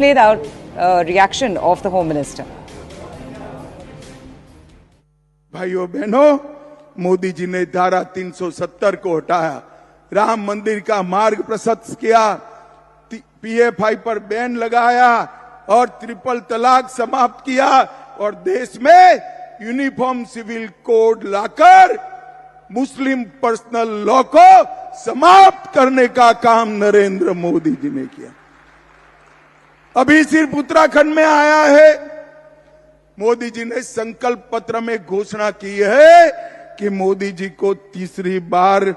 Played out reaction of the Home Minister. भाइयों बहनों, मोदी जी ने धारा 370 को हटाया, राम मंदिर का मार्ग प्रशस्त किया, पीएफआई पर बैन लगाया और ट्रिपल तलाक समाप्त किया और देश में यूनिफॉर्म सिविल कोड लाकर मुस्लिम पर्सनल लॉ को समाप्त करने का काम नरेंद्र मोदी जी ने किया। अभी सिर्फ उत्तराखंड में आया है, मोदी जी ने संकल्प पत्र में घोषणा की है कि मोदी जी को तीसरी बार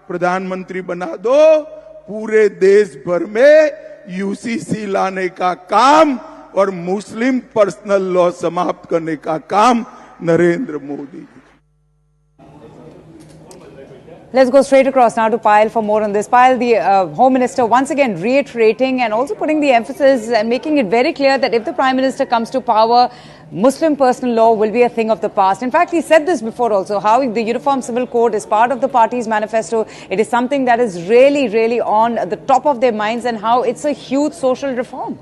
प्रधानमंत्री बना दो, पूरे देश भर में यूसीसी लाने का काम और मुस्लिम पर्सनल लॉ समाप्त करने का काम Narendra Modi ji. Let's go straight across now to Payal for more on this. Payal, the Home Minister once again reiterating and also putting the emphasis and making it very clear that if the Prime Minister comes to power, Muslim personal law will be a thing of the past. In fact, he said this before also, how the Uniform Civil Code is part of the party's manifesto. It is something that is really on the top of their minds and how it's a huge social reform.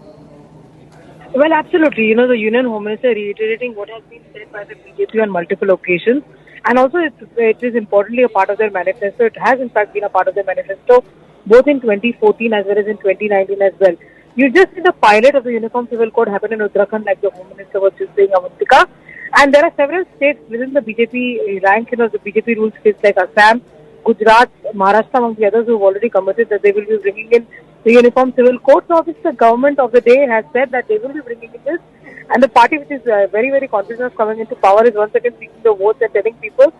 Well, absolutely. You know, the Union Home Minister reiterating what has been said by the BJP on multiple occasions. And also, it is importantly a part of their manifesto. It has, in fact, been a part of their manifesto, both in 2014 as well as in 2019 as well. You just see the pilot of the Uniform Civil Code happen in Uttarakhand, like the Home Minister was just saying, Avantika. And there are several states within the BJP rank, the BJP rule states like Assam, Gujarat, Maharashtra, among the others, who have already committed that they will be bringing in the Uniform Civil Code. So, obviously, the government of the day has said that they will be bringing in this. And the party which is very confident of coming into power is once again seeking the votes and telling people